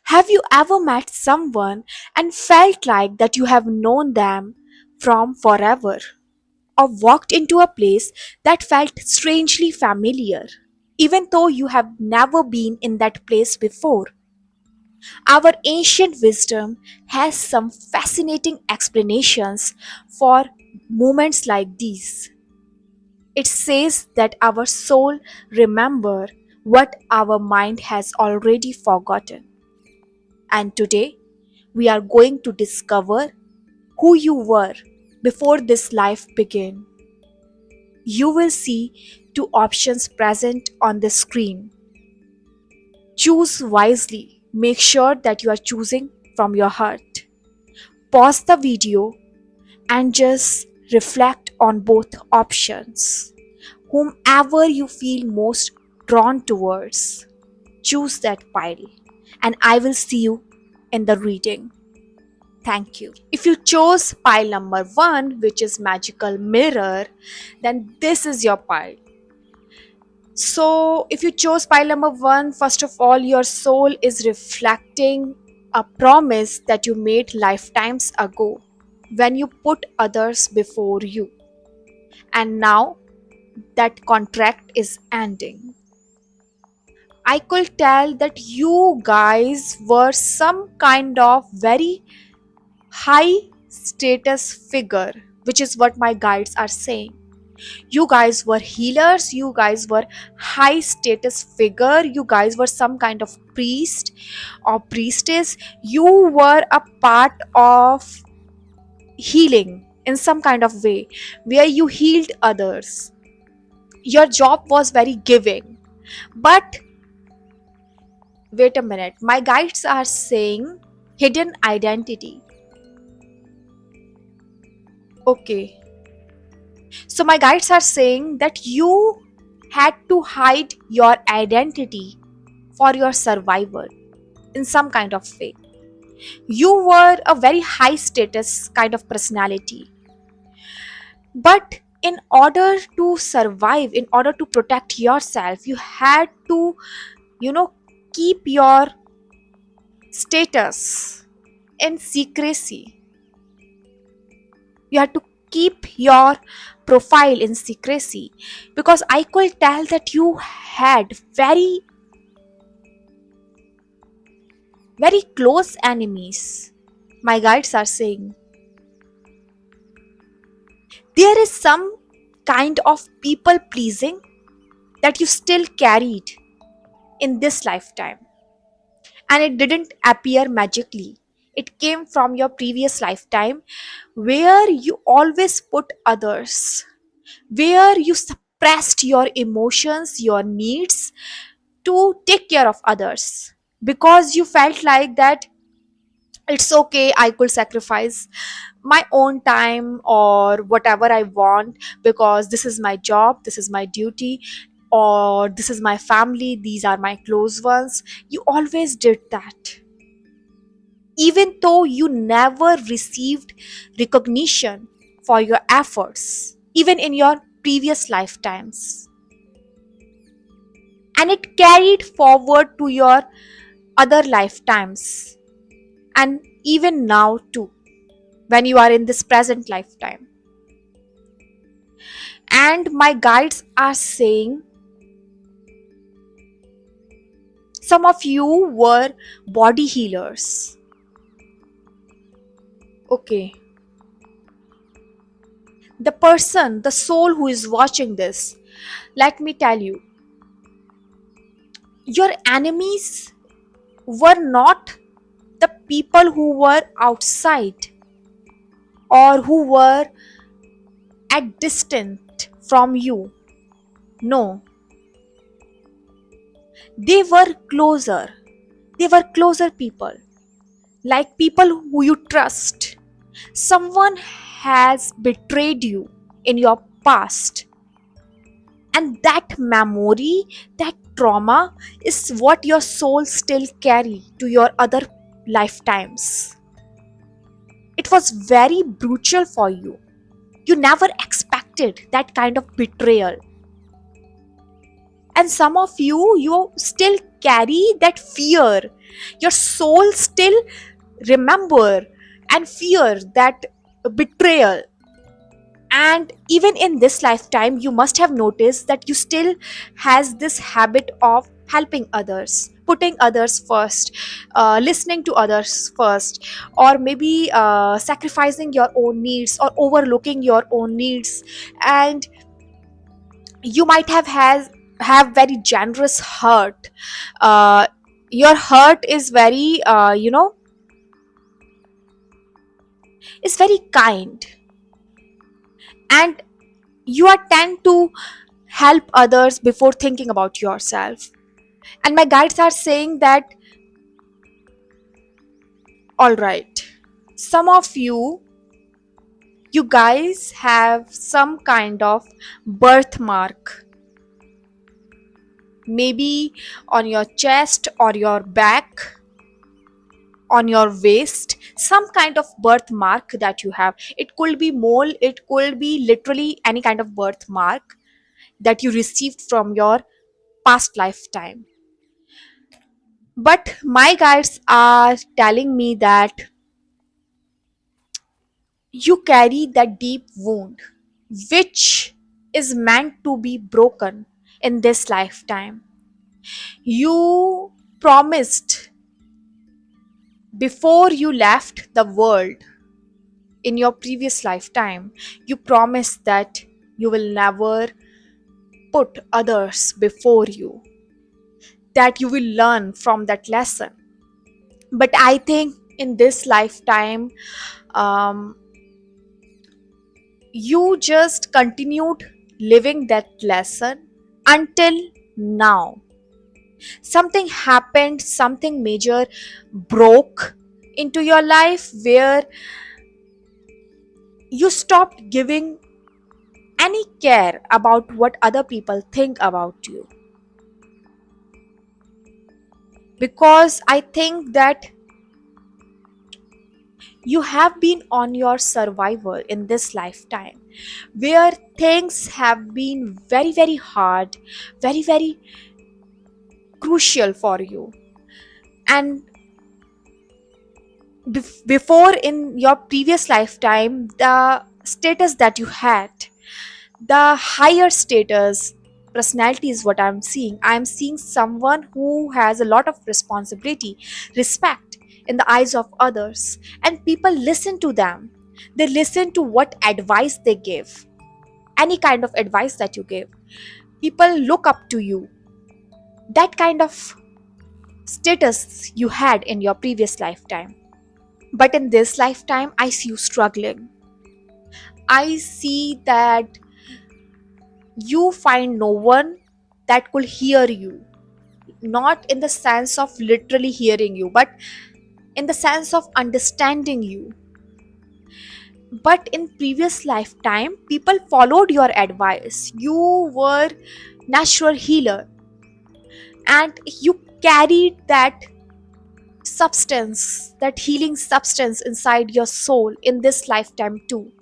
Have you ever met someone and felt like that you have known them from forever? Or walked into a place that felt strangely familiar, even though you have never been in that place before? Our ancient wisdom has some fascinating explanations for moments like these. It says that our soul remember what our mind has already forgotten. And today we are going to discover who you were before this life began. You will see two options present on the screen. Choose wisely. Make sure that you are choosing from your heart. Pause the video and just reflect on both options. Whomever you feel most drawn towards, choose that pile, and I will see you in the reading. Thank you. If you chose pile number 1, which is magical mirror, then this is your pile. So, if you chose pile number 1, first of all, your soul is reflecting a promise that you made lifetimes ago when you put others before you. And now that contract is ending. I could tell that you guys were some kind of very high status figure, which is what my guides are saying. You guys were healers, you guys were high status figure, you guys were some kind of priest or priestess. You were a part of healing in some kind of way where you healed others. Your job was very giving. But wait a minute, my guides are saying hidden identity. Okay, so my guides are saying that you had to hide your identity for your survival in some kind of way. You were a very high status kind of personality. But in order to survive, in order to protect yourself, you had to, you know, keep your status in secrecy. You had to keep your profile in secrecy because I could tell that you had very close enemies. My guides are saying there is some kind of people pleasing that you still carried in this lifetime, and it didn't appear magically. It came from your previous lifetime where you always put others, where you suppressed your emotions, your needs to take care of others because you felt like that it's okay, I could sacrifice my own time or whatever I want because this is my job, this is my duty, or this is my family, these are my close ones. You always did that even though you never received recognition for your efforts even in your previous lifetimes, and it carried forward to your other lifetimes and even now too when you are in this present lifetime. And my guides are saying some of you were body healers. Okay, the person, the soul who is watching this, let me tell you, your enemies were not the people who were outside or who were at distant from you. No, they were closer. They were closer people, like people who you trust. Someone has betrayed you in your past, and that memory, that trauma is what your soul still carry to your other lifetimes. It was very brutal for you. You never expected that kind of betrayal, and some of you still carry that fear. Your soul still remember and fear that betrayal. And even in this lifetime, you must have noticed that you still has this habit of helping others, putting others first, listening to others first, or maybe sacrificing your own needs or overlooking your own needs. And you might have very generous heart. uh, your heart is very is very kind, and you are tend to help others before thinking about yourself. And my guides are saying that, all right, some of you guys have some kind of birthmark, maybe on your chest or your back, on your waist, some kind of birthmark that you have. It could be mole, it could be literally any kind of birthmark that you received from your past lifetime. But my guides are telling me that you carry that deep wound which is meant to be broken in this lifetime. You promised before you left the world in your previous lifetime, you promised that you will never put others before you, that you will learn from that lesson. But I think in this lifetime, um, you just continued living that lesson until now. Something happened, something major broke into your life where you stopped giving any care about what other people think about you. Because I think that you have been on your survival in this lifetime where things have been very, very hard, very, very crucial for you. And before, in your previous lifetime, the status that you had, the higher status personality is what I'm seeing someone who has a lot of responsibility, respect in the eyes of others, and people listen to them. They listen to what advice they give, any kind of advice that you give. People look up to you. That kind of status you had in your previous lifetime. But in this lifetime, I see you struggling. I see that you find no one that could hear you, not in the sense of literally hearing you, but in the sense of understanding you. But in previous lifetime, people followed your advice. You were natural healer, and you carried that substance, that healing substance inside your soul in this lifetime too.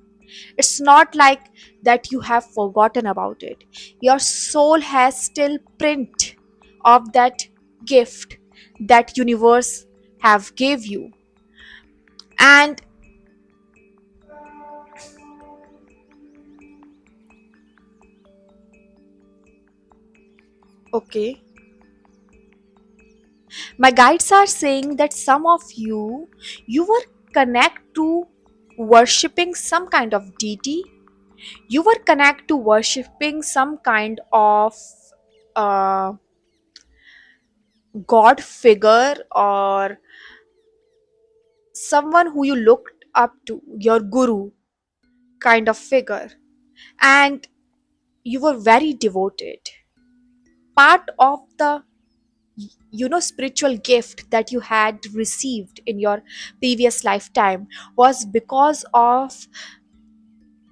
It's not like that you have forgotten about it. Your soul has still print of that gift that universe have gave you. And okay, my guides are saying that some of you were connect to worshipping some kind of deity. You were connect to worshipping some kind of uh, god figure, or someone who you looked up to, your guru kind of figure. And you were very devoted. Part of the spiritual gift that you had received in your previous lifetime was because of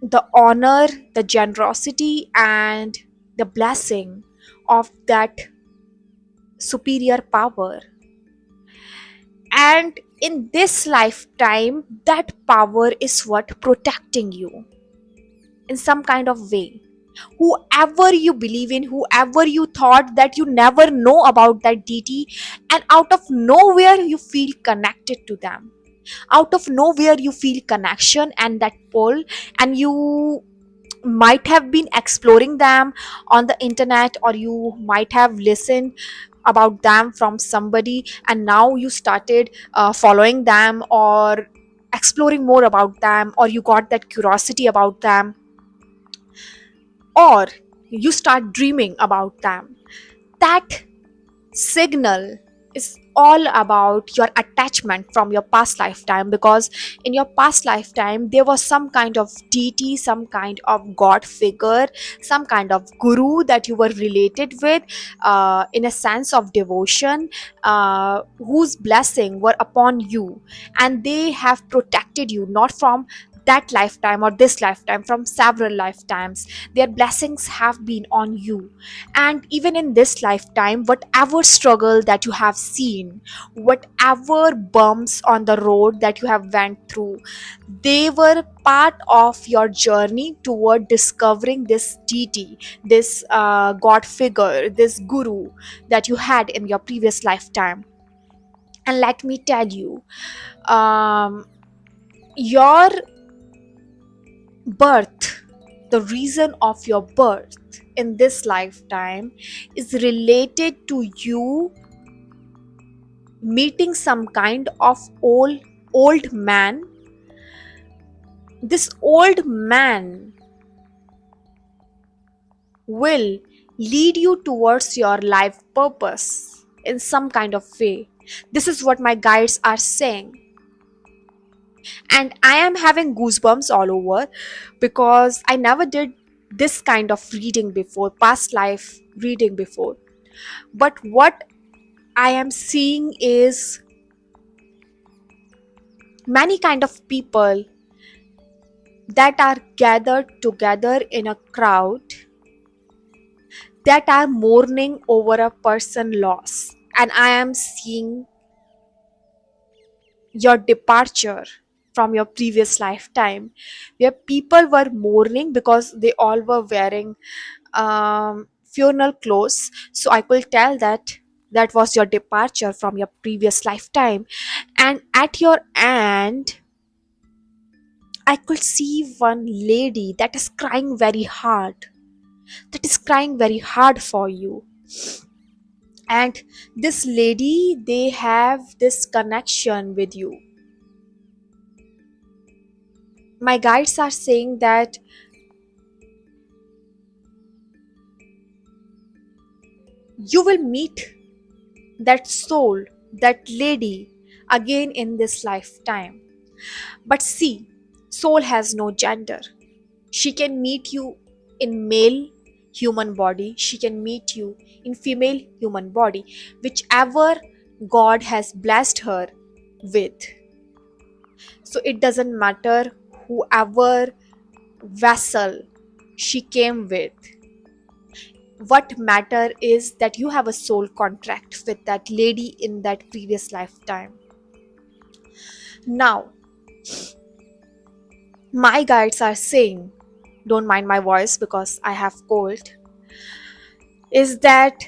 the honor, the generosity, and the blessing of that superior power. And in this lifetime, that power is what protecting you in some kind of way. Whoever you believe in, whoever you thought that you never know about that deity, and out of nowhere you feel connected to them. Out of nowhere you feel connection and that pull, and you might have been exploring them on the internet, or you might have listened about them from somebody, and now you started following them or exploring more about them, or you got that curiosity about them, or you start dreaming about them. That signal is all about your attachment from your past lifetime, because in your past lifetime there was some kind of deity, some kind of god figure, some kind of guru that you were related with, in a sense of devotion, whose blessing were upon you, and they have protected you not from that lifetime or this lifetime, from several lifetimes. Their blessings have been on you. And even in this lifetime, whatever struggle that you have seen, whatever bumps on the road that you have went through, they were part of your journey toward discovering this deity, this god figure, this guru that you had in your previous lifetime. And let me tell you, your birth, the reason of your birth in this lifetime, is related to you meeting some kind of old man. This old man will lead you towards your life purpose in some kind of way. This is what my guides are saying, and I am having goosebumps all over, because I never did this kind of reading before, past life reading before. But what I am seeing is many kind of people that are gathered together in a crowd, that are mourning over a person loss. And I am seeing your departure from your previous lifetime, where people were mourning because they all were wearing funeral clothes. So I could tell that that was your departure from your previous lifetime. And at your end, I could see one lady that is crying very hard, that is crying very hard for you. And this lady, they have this connection with you. My guides are saying that you will meet that soul, that lady, again in this lifetime. But see, soul has no gender. She can meet you in male human body, she can meet you in female human body, whichever God has blessed her with. So it doesn't matter whoever vessel she came with. What matter is that you have a soul contract with that lady in that previous lifetime. Now, my guides are saying, don't mind my voice because I have cold, is that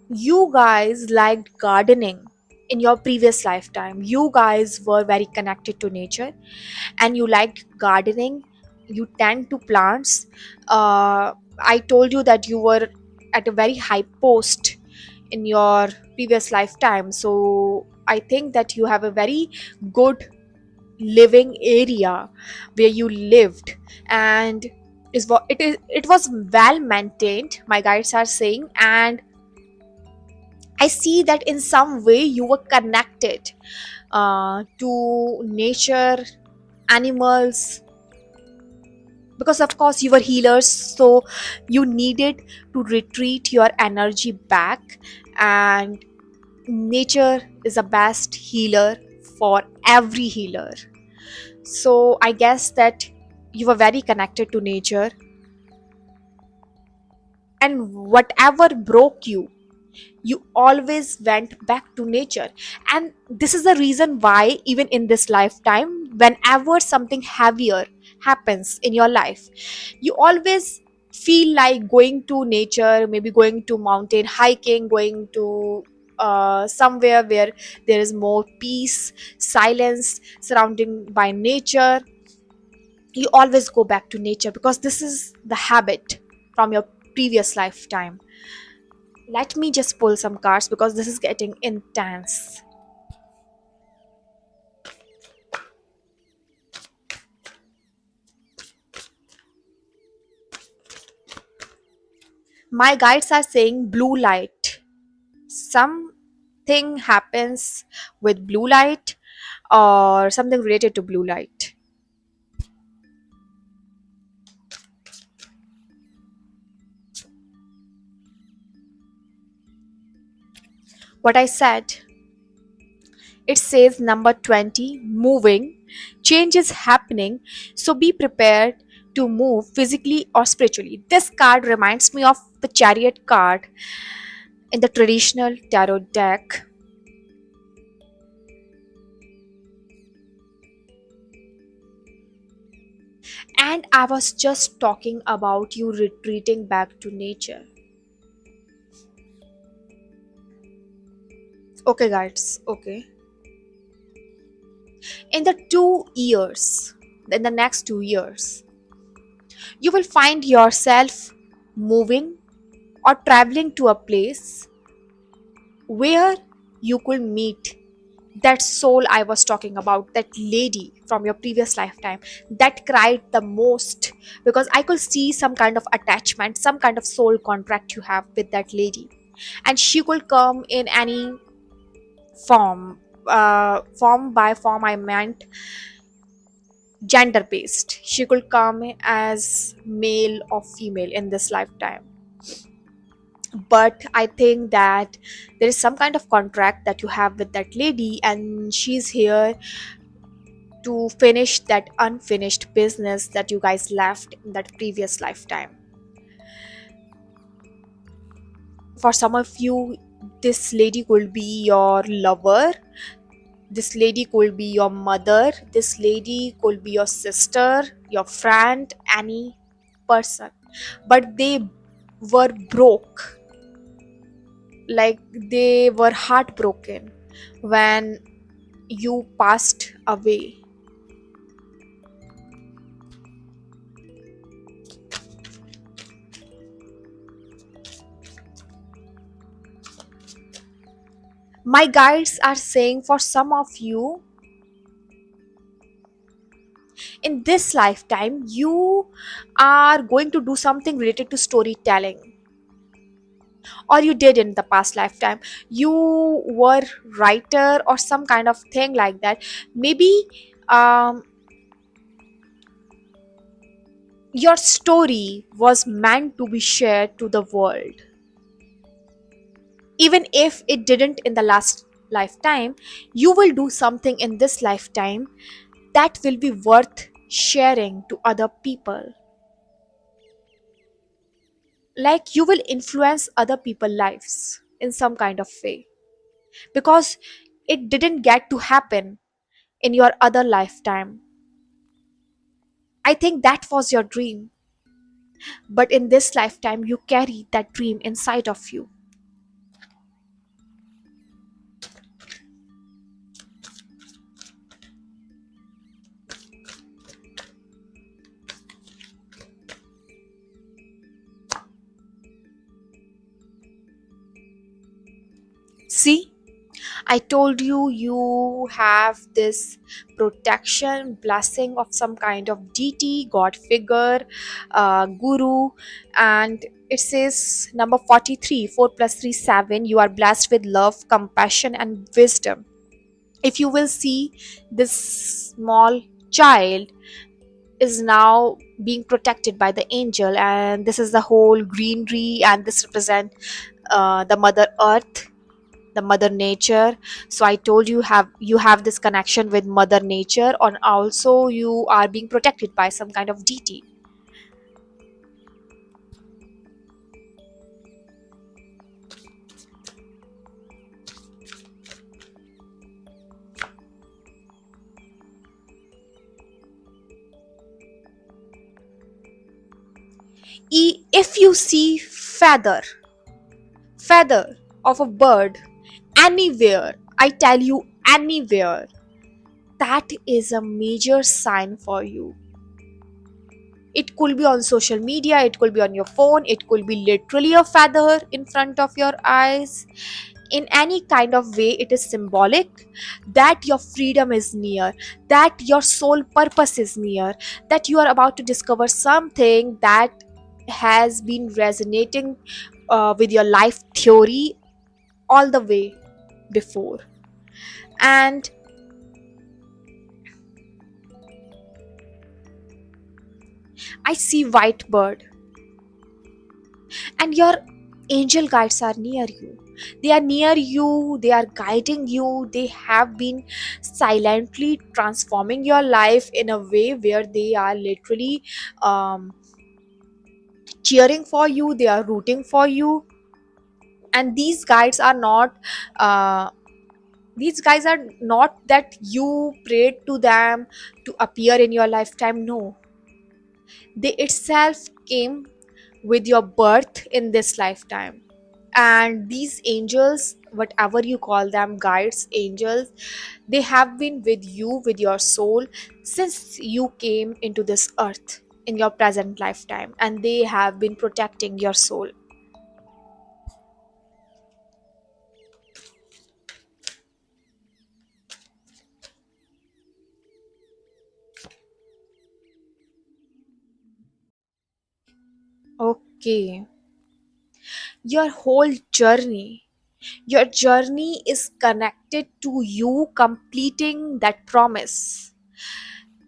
you guys liked gardening in your previous lifetime. You guys were very connected to nature and you liked gardening. You tend to plants. I told you that you were at a very high post in your previous lifetime. So I think that you have a very good living area where you lived, and it was well maintained, my guides are saying. And I see that in some way you were connected to nature, animals, because of course you were healers, so you needed to retreat your energy back. And nature is the best healer for every healer. So I guess that you were very connected to nature, and whatever broke you You always went back to nature. And this is the reason why, even in this lifetime, whenever something heavier happens in your life, you always feel like going to nature, maybe going to mountain hiking, going to somewhere where there is more peace, silence, surrounding by nature. You always go back to nature because this is the habit from your previous lifetime. Let me just pull some cards because this is getting intense. My guides are saying blue light. Something happens with blue light or something related to blue light. What I said, it says number 20, moving. Change is happening, so be prepared to move physically or spiritually. This card reminds me of the chariot card in the traditional tarot deck. And I was just talking about you retreating back to nature. Okay, guys, okay. In the 2 years, in the next 2 years, you will find yourself moving or traveling to a place where you could meet that soul I was talking about, that lady from your previous lifetime that cried the most, because I could see some kind of attachment, some kind of soul contract you have with that lady. And she could come in any form. Form by form, I meant gender based. She could come as male or female in this lifetime. But I think that there is some kind of contract that you have with that lady, and she's here to finish that unfinished business that you guys left in that previous lifetime. For some of you, this lady could be your lover, this lady could be your mother, this lady could be your sister, your friend, any person. But they were broke, like they were heartbroken when you passed away. My guides are saying for some of you, in this lifetime, you are going to do something related to storytelling, or you did in the past lifetime. You were writer or some kind of thing like that. Maybe um, your story was meant to be shared to the world, even if it didn't in the last lifetime. You will do something in this lifetime that will be worth sharing to other people. Like you will influence other people's lives in some kind of way, because it didn't get to happen in your other lifetime. I think that was your dream, but in this lifetime you carry that dream inside of you. See, I told you, you have this protection, blessing of some kind of deity, god figure, guru. And it says number 43, 4 plus 3 7, you are blessed with love, compassion and wisdom. If you will see, this small child is now being protected by the angel, and this is the whole greenery, and this represent the mother earth, the mother nature. So I told you, have this connection with mother nature, and also you are being protected by some kind of deity. If you see feather of a bird anywhere, I tell you anywhere, that is a major sign for you. It could be on social media, it could be on your phone, it could be literally a feather in front of your eyes. In any kind of way, it is symbolic that your freedom is near, that your soul purpose is near, that you are about to discover something that has been resonating with your life theory all the way before. And I see white bird, and your angel guides are near you. They are near you, they are guiding you, they have been silently transforming your life in a way where they are literally um, cheering for you, they are rooting for you. And these guides are not uh, these guys are not that you prayed to them to appear in your lifetime. No, they itself came with your birth in this lifetime. And these angels, whatever you call them, guides, angels, they have been with you, with your soul, since you came into this earth in your present lifetime, and they have been protecting your soul. Okay, your whole journey, your journey is connected to you completing that promise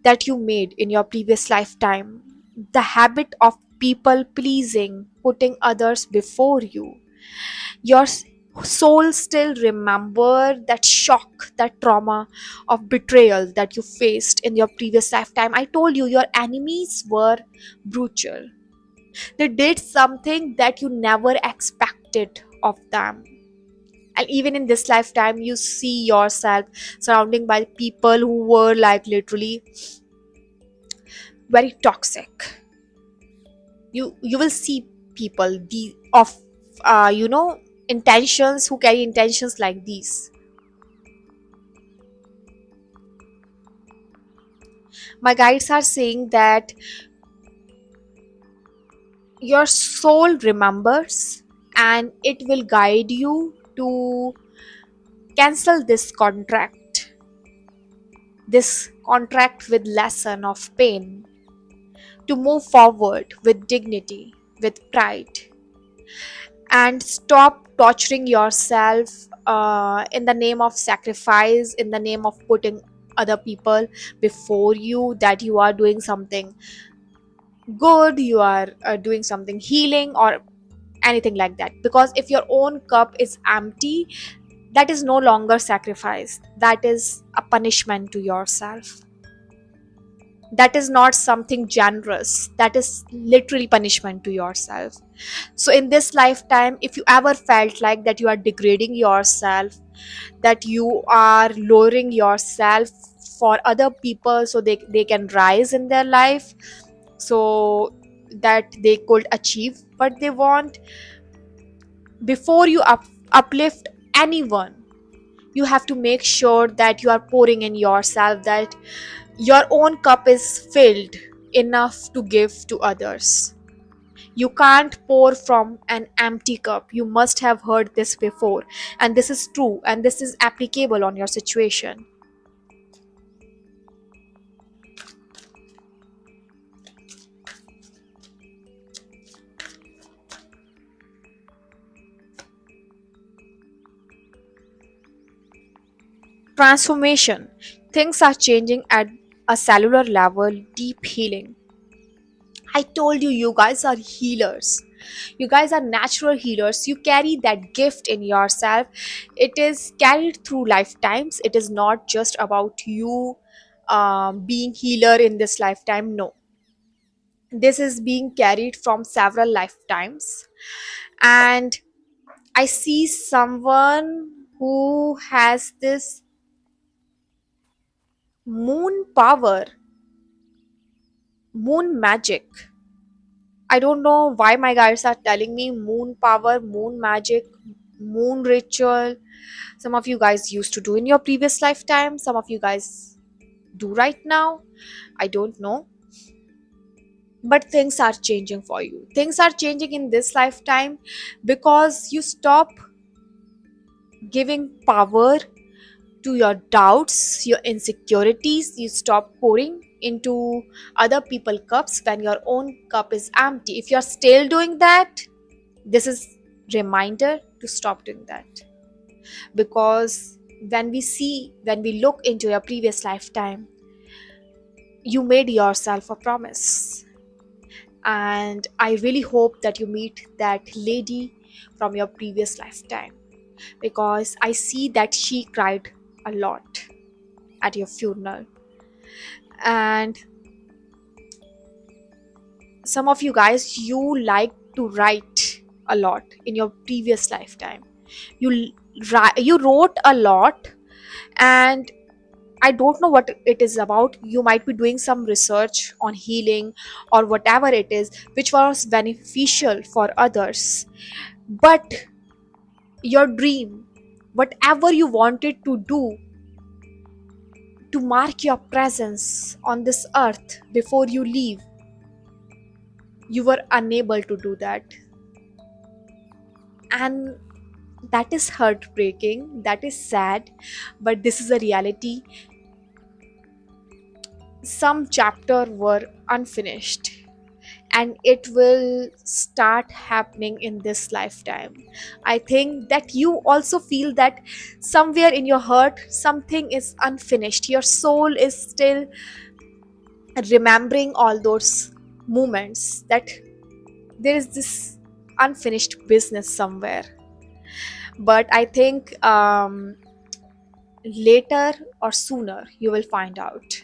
that you made in your previous lifetime. The habit of people pleasing, putting others before you. Your soul still remember that shock, that trauma of betrayal that you faced in your previous lifetime. I told you your enemies were brutal. They did something that you never expected of them. And even in this lifetime, you see yourself surrounding by people who were like literally very toxic. You will see people the of intentions, who carry intentions like these. My guides are saying that your soul remembers, and it will guide you to cancel this contract with lesson of pain, to move forward with dignity, with pride, and stop torturing yourself in the name of sacrifice, in the name of putting other people before you, that you are doing something good, you are doing something healing or anything like that. Because if your own cup is empty, that is no longer sacrifice, that is a punishment to yourself. That is not something generous, that is literally punishment to yourself. So in this lifetime, if you ever felt like that you are degrading yourself, that you are lowering yourself for other people so they can rise in their life, so that they could achieve what they want, before you uplift anyone, you have to make sure that you are pouring in yourself, that your own cup is filled enough to give to others. You can't pour from an empty cup. You must have heard this before, and this is true, and this is applicable on your situation. Transformation. Things are changing at a cellular level, deep healing. I told you, you guys are healers. You guys are natural healers. You carry that gift in yourself. It is carried through lifetimes. It is not just about you being healer in this lifetime. No, this is being carried from several lifetimes. And I see someone who has this moon power, moon magic. I don't know why my guides are telling me moon power, moon magic, moon ritual. Some of you guys used to do in your previous lifetime, some of you guys do right now. I don't know. But things are changing for you. Things are changing in this lifetime because you stop giving power to your doubts, your insecurities. You stop pouring into other people's cups when your own cup is empty. If you're still doing that, this is reminder to stop doing that. Because when we look into your previous lifetime, you made yourself a promise, and I really hope that you meet that lady from your previous lifetime, because I see that she cried a lot at your funeral. And some of you guys, you like to write a lot in your previous lifetime. You wrote a lot, and I don't know what it is about. You might be doing some research on healing or whatever it is, which was beneficial for others. But your dream, whatever you wanted to do to mark your presence on this earth before you leave, you were unable to do that. And that is heartbreaking, that is sad, but this is a reality. Some chapter were unfinished, and it will start happening in this lifetime. I think that you also feel that somewhere in your heart something is unfinished. Your soul is still remembering all those moments, that there is this unfinished business somewhere. But I think later or sooner you will find out.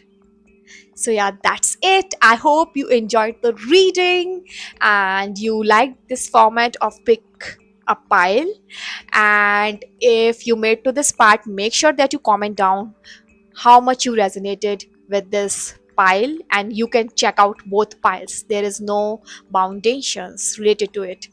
So yeah, that's it. I hope you enjoyed the reading and you liked this format of pick a pile. And if you made to this part, make sure that you comment down how much you resonated with this pile, and you can check out both piles. There is no foundations related to it.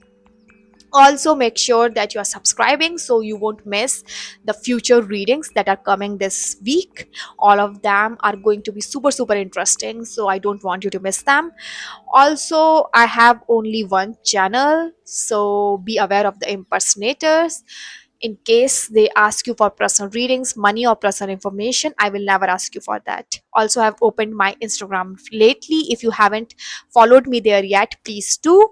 Also make sure that you are subscribing so you won't miss the future readings that are coming this week. All of them are going to be super interesting, so I don't want you to miss them. Also, I have only one channel, so be aware of the impersonators. In case they ask you for personal readings, money, or personal information, I will never ask you for that. Also, I've opened my Instagram lately. If you haven't followed me there yet, please do.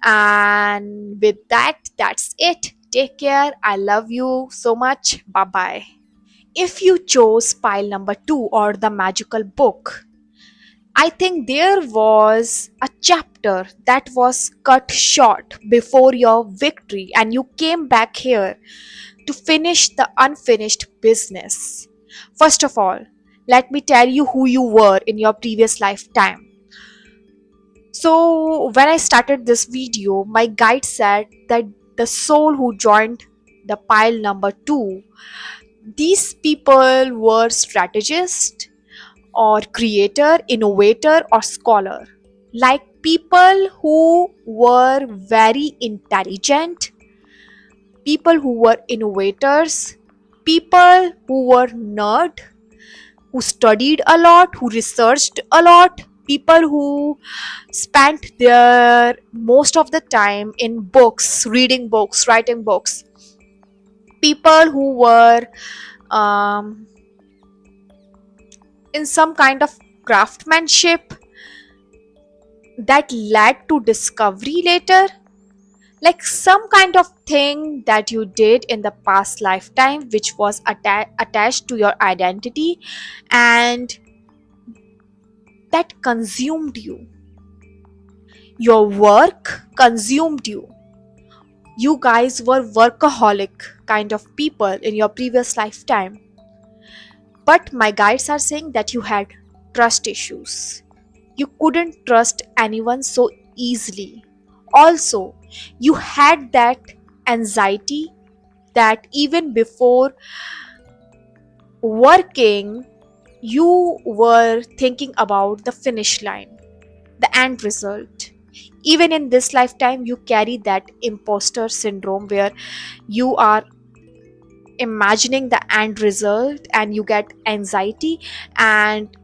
And with that, that's it. Take care. I love you so much. Bye bye. If you chose pile number 2 or the magical book, I think there was a chapter that was cut short before your victory, and you came back here to finish the unfinished business. First of all, let me tell you who you were in your previous lifetime. So, when I started this video, my guide said that the soul who joined the pile number 2, these people were strategists or creator, innovator, or scholar. Like people who were very intelligent, people who were innovators, people who were nerd, who studied a lot, who researched a lot, people who spent their most of the time in books, reading books, writing books, people who were um, in some kind of craftsmanship that led to discovery later, like some kind of thing that you did in the past lifetime which was attached to your identity, and that consumed you. Your work consumed you. You guys were workaholic kind of people in your previous lifetime. But my guides are saying that you had trust issues. You couldn't trust anyone so easily. Also, you had that anxiety that even before working, you were thinking about the finish line, the end result. Even in this lifetime, you carry that imposter syndrome where you are imagining the end result and you get anxiety, and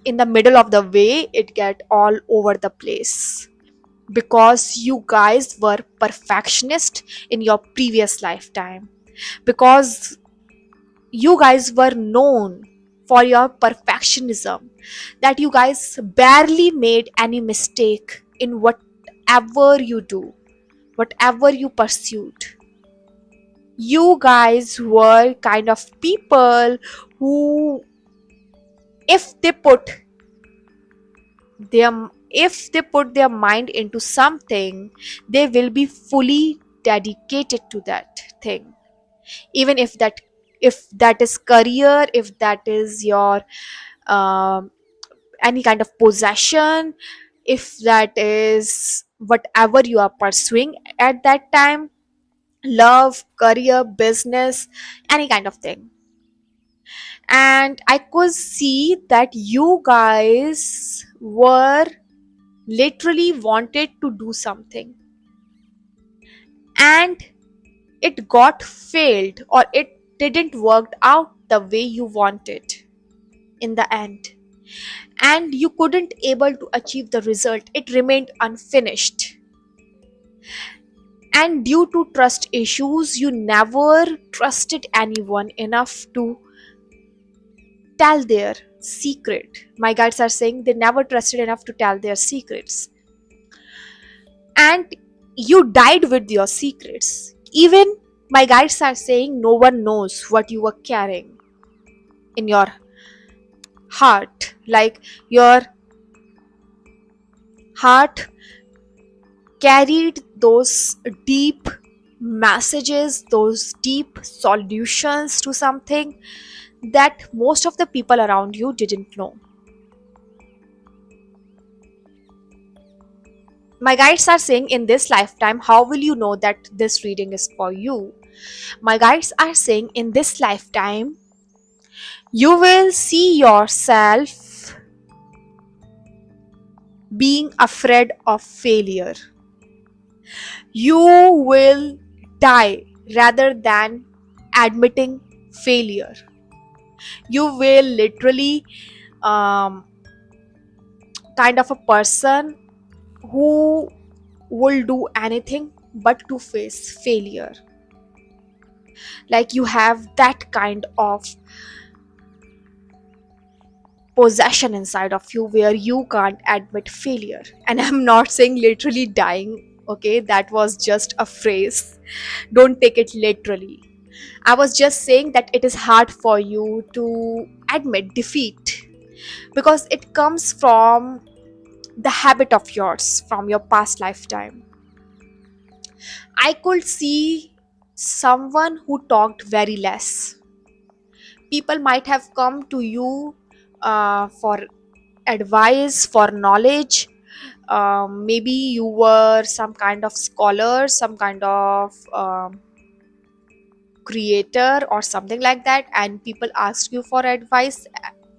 in the middle of the way it get all over the place because you guys were perfectionist in your previous lifetime, because you guys were known for your perfectionism, that you guys barely made any mistake in whatever you do, whatever you pursued. You guys were kind of people who, if they put their mind into something, they will be fully dedicated to that thing, even if that is career, if that is your um, any kind of possession, if that is whatever you are pursuing at that time, love, career, business, any kind of thing. And I could see that you guys were literally wanted to do something, and it got failed, or it didn't work out the way you wanted in the end, and you couldn't able to achieve the result. It remained unfinished, and due to trust issues you never trusted anyone enough to tell their secret. My guides are saying they never trusted enough to tell their secrets, and you died with your secrets. Even my guides are saying no one knows what you were carrying in your heart. Like, your heart carried those deep messages, those deep solutions to something that most of the people around you didn't know. My guides are saying in this lifetime, how will you know that this reading is for you? My guides are saying in this lifetime, you will see yourself being afraid of failure. You will die rather than admitting failure. You will literally um, kind of a person who will do anything but to face failure. Like, you have that kind of possession inside of you where you can't admit failure. And I'm not saying literally dying, okay? That was just a phrase. Don't take it literally. I was just saying that it is hard for you to admit defeat because it comes from the habit of yours from your past lifetime. I could see someone who talked very less. People might have come to you for advice, for knowledge. Maybe you were some kind of scholar, some kind of creator, or something like that, and people asked you for advice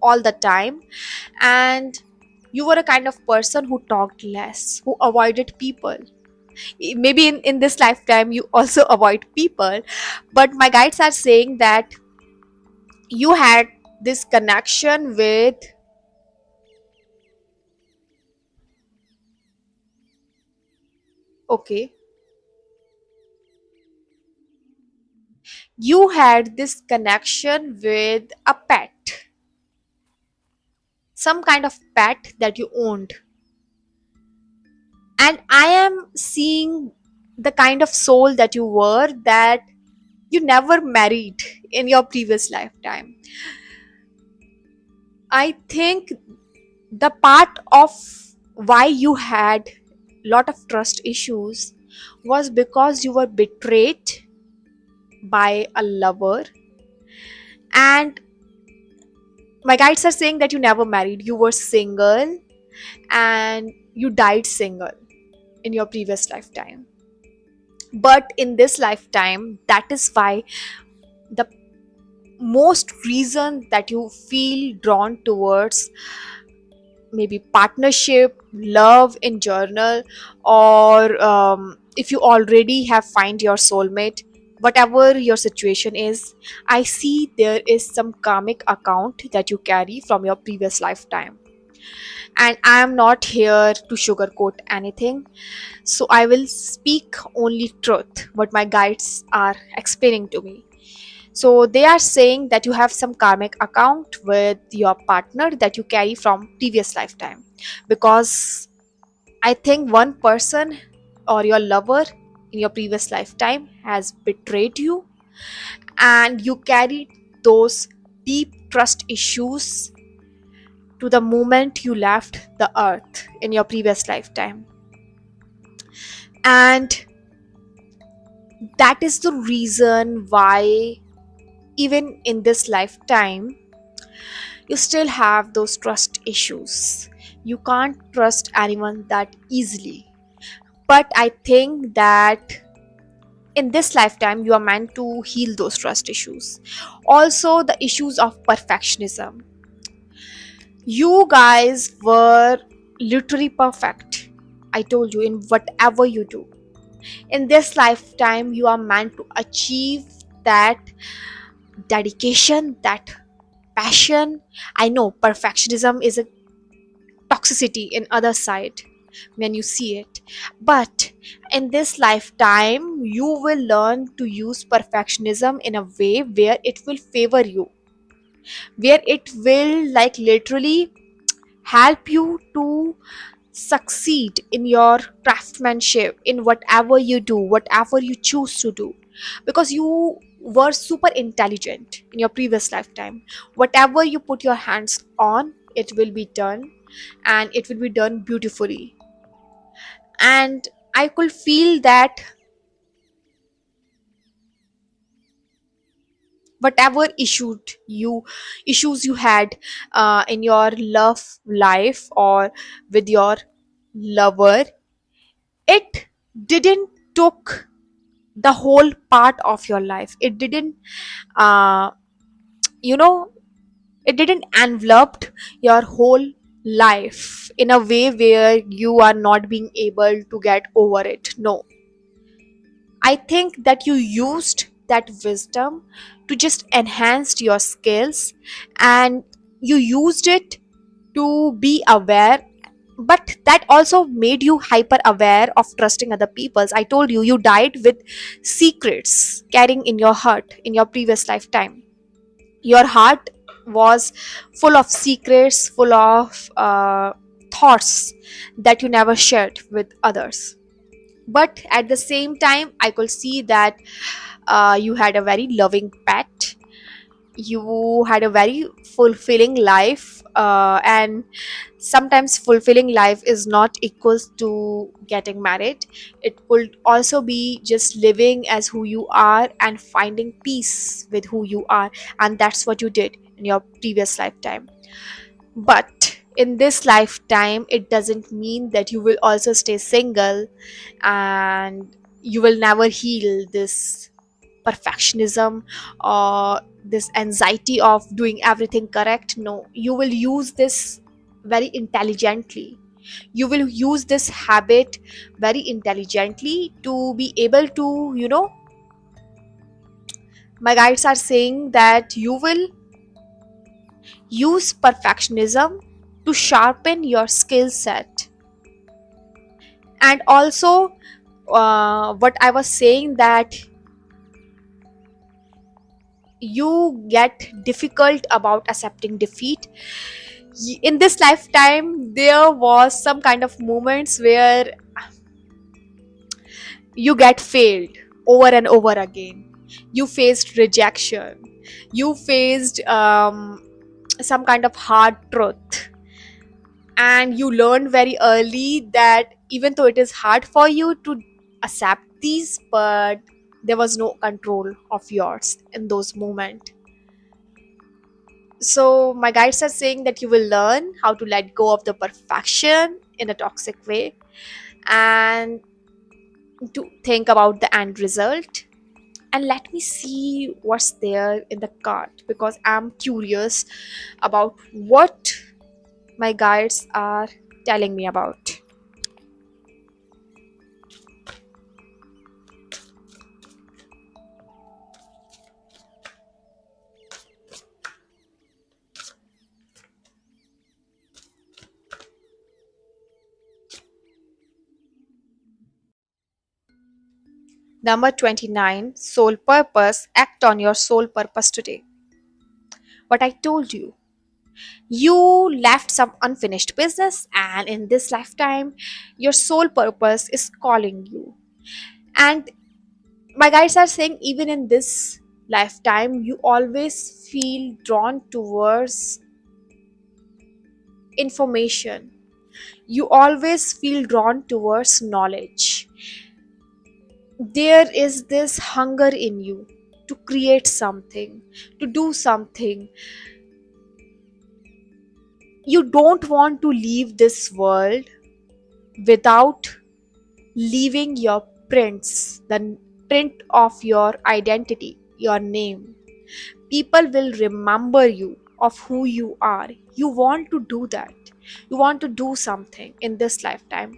all the time. And you were a kind of person who talked less, who avoided people. Maybe in this lifetime you also avoid people, but my guides are saying that you had this connection with, okay, you had this connection with a pet, some kind of pet that you owned. And I am seeing the kind of soul that you were, that you never married in your previous lifetime. I think the part of why you had lot of trust issues was because you were betrayed by a lover. And my guides are saying that you never married, you were single, and you died single in your previous lifetime. But in this lifetime, that is why the most reason that you feel drawn towards maybe partnership, love in journal, or if you already have find your soulmate, whatever your situation is, I see there is some karmic account that you carry from your previous lifetime. And I am not here to sugarcoat anything, so I will speak only truth what my guides are explaining to me. So they are saying that you have some karmic account with your partner that you carry from previous lifetime, because I think one person or your lover in your previous lifetime has betrayed you, and you carry those deep trust issues to the moment you left the earth in your previous lifetime. And that is the reason why even in this lifetime you still have those trust issues. You can't trust anyone that easily. But I think that in this lifetime you are meant to heal those trust issues. Also, the issues of perfectionism. You guys were literally perfect. I told you, in whatever you do. In this lifetime, you are meant to achieve that dedication, that passion. I know perfectionism is a toxicity in other side when you see it, but in this lifetime you will learn to use perfectionism in a way where it will favor you, where it will like literally help you to succeed in your craftsmanship, in whatever you do, whatever you choose to do, because you were super intelligent in your previous lifetime. Whatever you put your hands on, it will be done, and it will be done beautifully. And I could feel that whatever issues you had in your love life or with your lover, it didn't took the whole part of your life. It didn't uh, you know it didn't enveloped your whole life in a way where you are not being able to get over it. No, I think that you used that wisdom to just enhance your skills, and you used it to be aware, but that also made you hyper aware of trusting other people's. I told you, you died with secrets carrying in your heart in your previous lifetime. Your heart was full of secrets, full of thoughts that you never shared with others. But at the same time, I could see that you had a very loving pet, you had a very fulfilling life, and sometimes fulfilling life is not equals to getting married. It could also be just living as who you are and finding peace with who you are, and that's what you did in your previous lifetime. But in this lifetime, it doesn't mean that you will also stay single and you will never heal this perfectionism or this anxiety of doing everything correct. No, you will use this very intelligently. You will use this habit very intelligently to be able to, my guides are saying that you will use perfectionism to sharpen your skill set. And also, what I was saying, that you get difficult about accepting defeat. In this lifetime there was some kind of moments where you get failed over and over again. You faced rejection, you faced some kind of hard truth, and you learned very early that even though it is hard for you to accept these, but there was no control of yours in those moments. So my guides are saying that you will learn how to let go of the perfection in a toxic way, and to think about the end result. And let me see what's there in the card, because I'm curious about what my guides are telling me about. Number 29, soul purpose. Act on your soul purpose today. What I told you. You left some unfinished business, and in this lifetime, your soul purpose is calling you. And my guides are saying, even in this lifetime, you always feel drawn towards information. You always feel drawn towards knowledge. There is this hunger in you to create something, to do something. You don't want to leave this world without leaving your prints, the print of your identity, your name. People will remember you of who you are. You want to do that. You want to do something in this lifetime.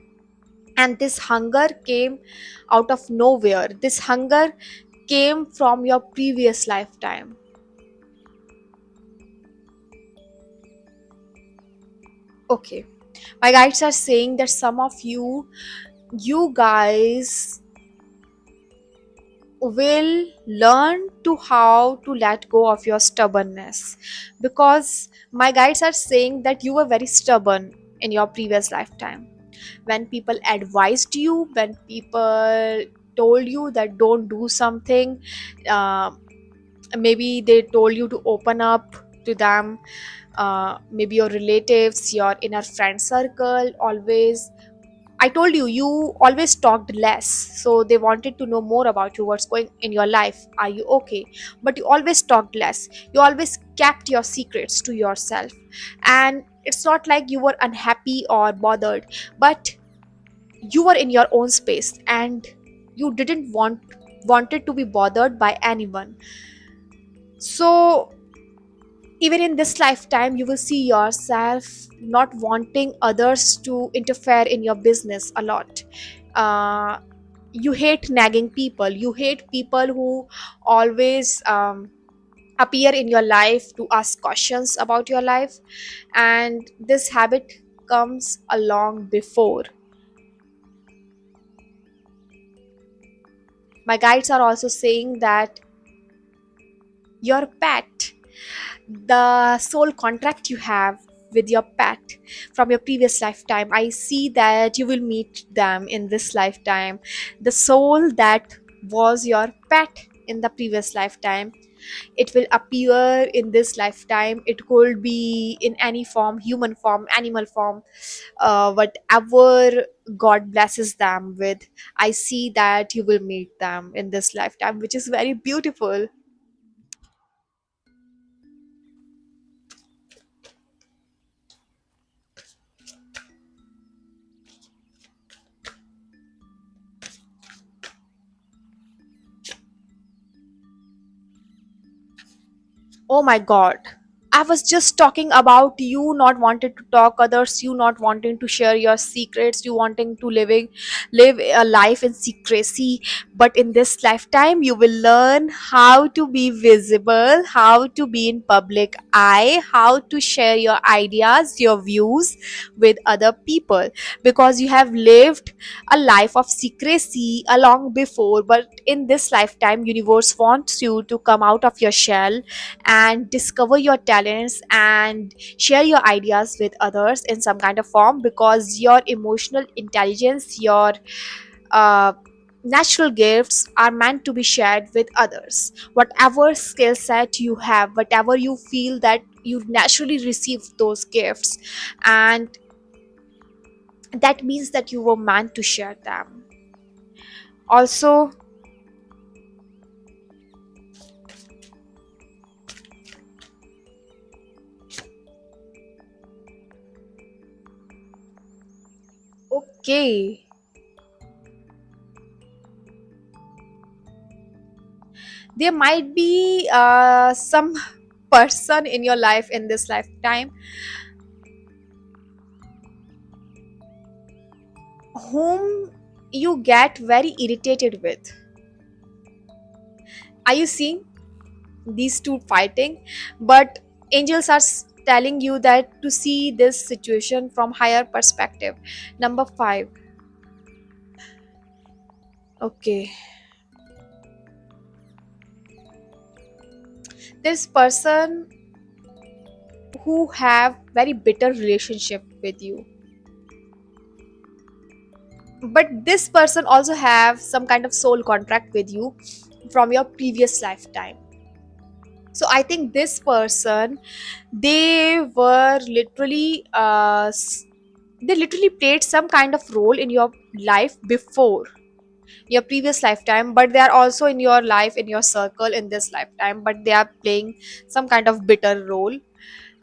And this hunger came out of nowhere. This hunger came from your previous lifetime. Okay. My guides are saying that some of you guys will learn to how to let go of your stubbornness, because my guides are saying that you were very stubborn in your previous lifetime. When people advised you, when people told you that don't do something, uh, maybe they told you to open up to them, maybe your relatives, your inner friend circle always, I told you, you always talked less. So they wanted to know more about you, what's going in your life. Are you okay? But you always talked less. You always kept your secrets to yourself. And it's not like you were unhappy or bothered, but you were in your own space and you didn't wanted to be bothered by anyone. So even in this lifetime, you will see yourself not wanting others to interfere in your business a lot. uh, you hate nagging people. You hate people who always appear in your life to ask questions about your life. And this habit comes along before. My guides are also saying that your pet, the soul contract you have with your pet from your previous lifetime, I see that you will meet them in this lifetime. The soul that was your pet in the previous lifetime, it will appear in this lifetime. It could be in any form, human form, animal form, whatever god blesses them with. I see that you will meet them in this lifetime, which is very beautiful. Oh my god. I was just talking about you not wanting to talk others, you not wanting to share your secrets, you wanting to live a life in secrecy. But in this lifetime, you will learn how to be visible, how to be in public eye, how to share your ideas, your views with other people, because you have lived a life of secrecy along before. But in this lifetime, universe wants you to come out of your shell and discover your talents and share your ideas with others in some kind of form, because your emotional intelligence, your uh, natural gifts are meant to be shared with others. Whatever skill set you have, whatever you feel that you naturally receive those gifts, and that means that you were meant to share them. Also, okay, there might be some person in your life in this lifetime whom you get very irritated with. Are you seeing these two fighting? But angels are telling you that to see this situation from higher perspective. Number 5. Okay. This person who have very bitter relationship with you, but this person also have some kind of soul contract with you from your previous lifetime. So I think this person, they were literally they literally played some kind of role in your life before your previous lifetime, but they are also in your life, in your circle in this lifetime, but they are playing some kind of bitter role.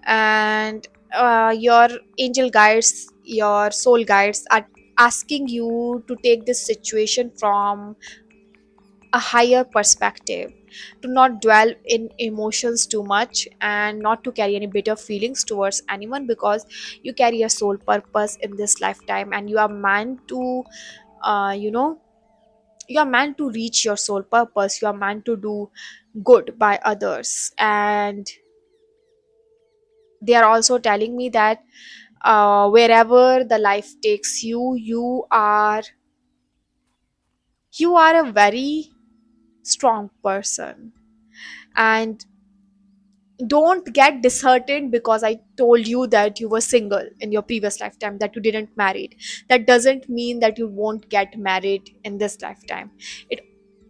And your angel guides, your soul guides are asking you to take this situation from a higher perspective, to not dwell in emotions too much, and not to carry any bitter feelings towards anyone, because you carry a soul purpose in this lifetime, and you are meant to you know, you are meant to reach your soul purpose, you are meant to do good by others. And they are also telling me that wherever the life takes you, you are a very strong person. And don't get disheartened because I told you that you were single in your previous lifetime, that you didn't married. That doesn't mean that you won't get married in this lifetime. It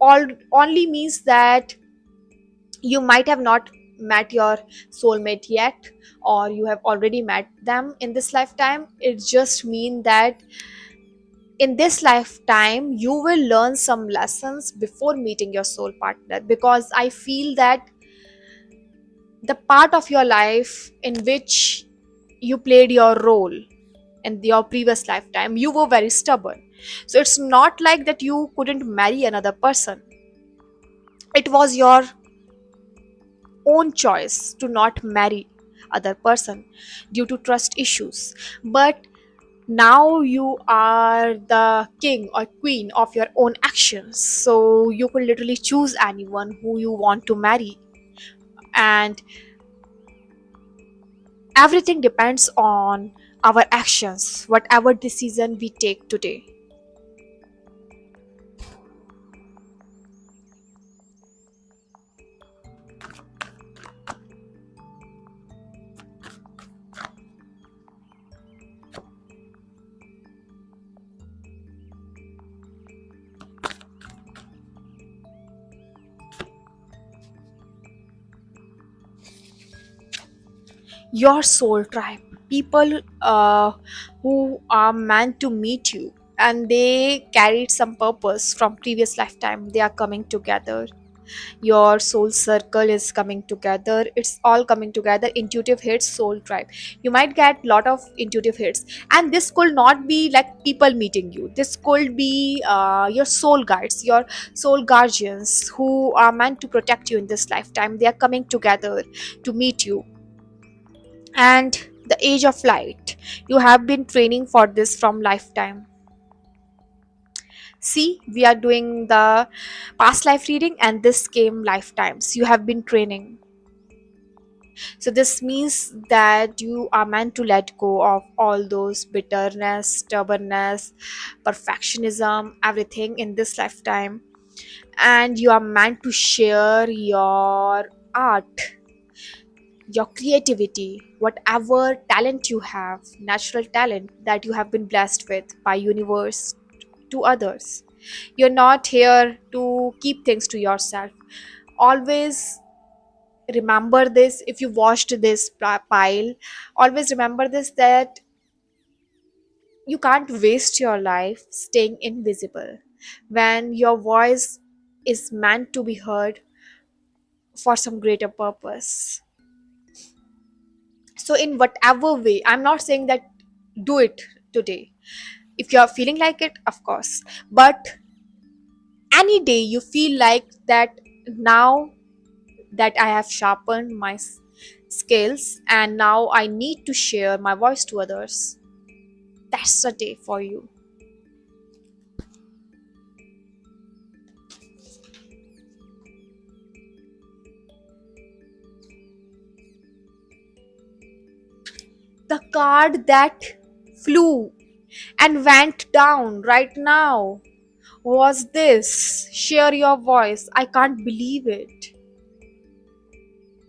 all only means that you might have not met your soulmate yet, or you have already met them in this lifetime. It just mean that in this lifetime you will learn some lessons before meeting your soul partner, because I feel that the part of your life in which you played your role in your previous lifetime, you were very stubborn. So it's not like that you couldn't marry another person. It was your own choice to not marry other person due to trust issues. But now you are the king or queen of your own actions, so you could literally choose anyone who you want to marry. And everything depends on our actions, whatever decision we take today. Your soul tribe, people who are meant to meet you, and they carried some purpose from previous lifetime, they are coming together. Your soul circle is coming together, it's all coming together. Intuitive hits, soul tribe, you might get lot of intuitive hits. And this could not be like people meeting you, this could be your soul guides, your soul guardians who are meant to protect you in this lifetime. They are coming together to meet you. And the age of light, you have been training for this from lifetime. See, we are doing the past life reading, and this came lifetimes you have been training. So this means that you are meant to let go of all those bitterness, stubbornness, perfectionism, everything in this lifetime. And you are meant to share your art, your creativity, whatever talent you have, natural talent that you have been blessed with by universe, to others. You're not here to keep things to yourself. Always remember this. If you watched this pile, always remember this, that you can't waste your life staying invisible when your voice is meant to be heard for some greater purpose. So in whatever way, I'm not saying that do it today. If you're feeling like it, of course. But any day you feel like that, now that I have sharpened my skills and now I need to share my voice to others, that's the day for you. The card that flew and went down right now was this. Share your voice. I can't believe it.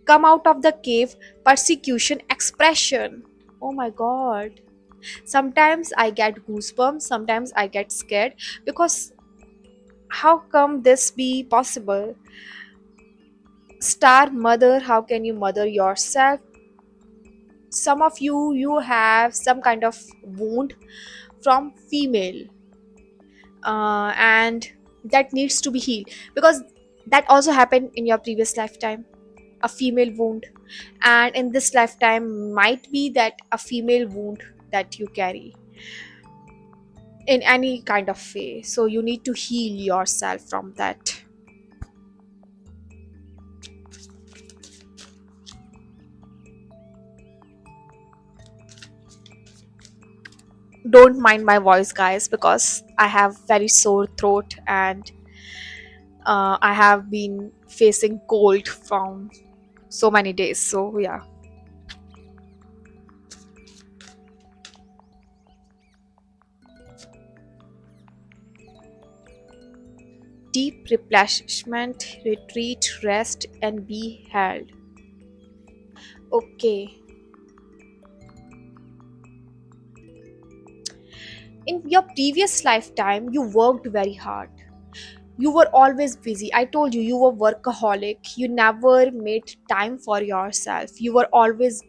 Come out of the cave, persecution, expression. Oh my god. Sometimes I get goosebumps, sometimes I get scared because how come this be possible? Star mother, how can you mother yourself? Some of you have some kind of wound from female, and that needs to be healed because that also happened in your previous lifetime, a female wound, and in this lifetime might be that a female wound that you carry in any kind of way, so you need to heal yourself from that. Don't mind my voice, guys, because I have very sore throat, and I have been facing cold from so many days, so yeah. Deep replenishment, retreat, rest, and be held. Okay. In your previous lifetime, you worked very hard. You were always busy. I told you, you were workaholic. You never made time for yourself. You were always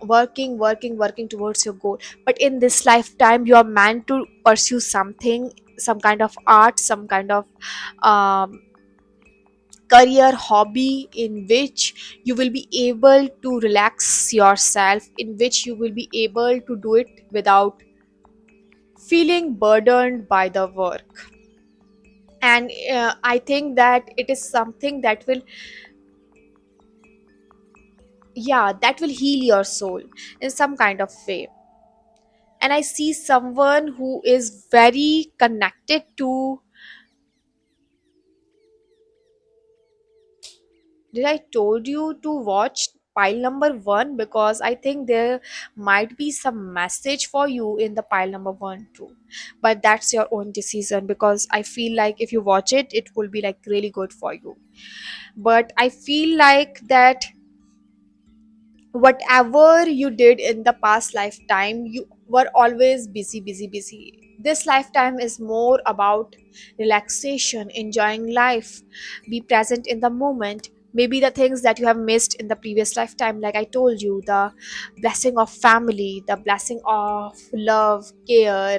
working towards your goal. But in this lifetime, you are meant to pursue something, some kind of art, some kind of um, career hobby in which you will be able to relax yourself, in which you will be able to do it without feeling burdened by the work. And I think that it is something that will, yeah, that will heal your soul in some kind of way. And I see someone who is very connected to, did I told you to watch pile number 1, because I think there might be some message for you in the pile number 1 too. But that's your own decision, because I feel like if you watch it, it will be like really good for you. But I feel like that whatever you did in the past lifetime, you were always busy. This lifetime is more about relaxation, enjoying life, be present in the moment. Maybe the things that you have missed in the previous lifetime, like I told you, the blessing of family, the blessing of love, care,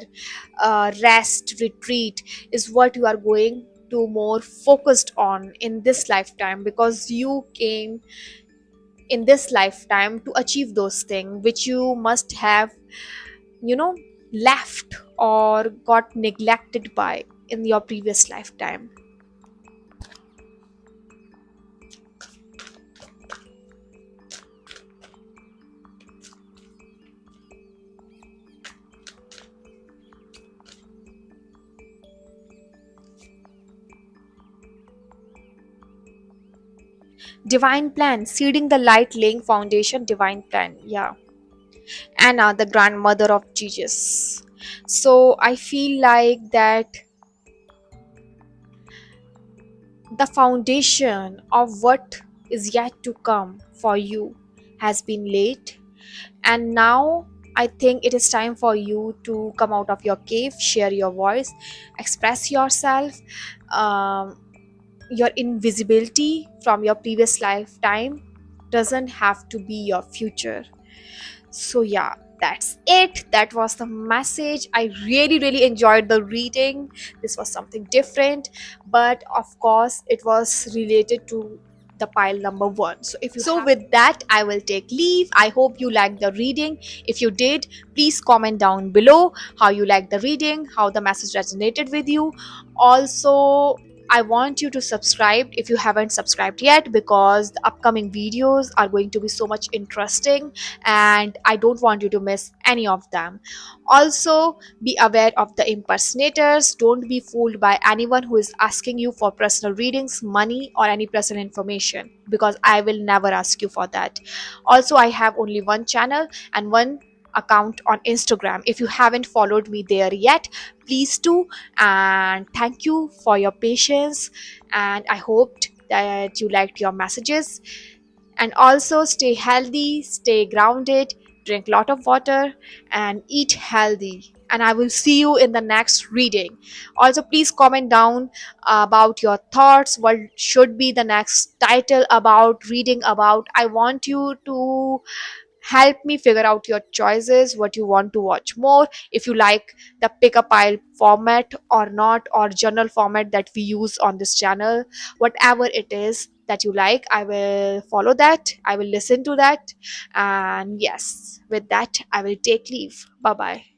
rest, retreat, is what you are going to more focused on in this lifetime, because you came in this lifetime to achieve those things which you must have, you know, left or got neglected by in your previous lifetime. Divine plan, seeding the light, laying foundation, divine plan, yeah. Anna, the grandmother of Jesus. So I feel like that the foundation of what is yet to come for you has been laid, and now I think it is time for you to come out of your cave, share your voice, express yourself. um, your invisibility from your previous lifetime doesn't have to be your future. So yeah, that's it. That was the message. I really enjoyed the reading. This was something different, but of course it was related to the pile number 1. So if you so have, with that, I will take leave. I hope you liked the reading. If you did, please comment down below how you liked the reading, how the message resonated with you. Also, I want you to subscribe if you haven't subscribed yet, because the upcoming videos are going to be so much interesting and I don't want you to miss any of them. Also, be aware of the impersonators. Don't be fooled by anyone who is asking you for personal readings, money, or any personal information, because I will never ask you for that. Also, I have only one channel and one account on Instagram. If you haven't followed me there yet, please do. And thank you for your patience. And I hoped that you liked your messages. And also stay healthy, stay grounded, drink a lot of water, and eat healthy. And I will see you in the next reading. Also, please comment down about your thoughts. What should be the next title about reading about? I want you to help me figure out your choices, what you want to watch more, if you like the pick a pile format or not, or journal format that we use on this channel. Whatever it is that you like, I will follow that, I will listen to that. And yes, with that I will take leave. Bye bye.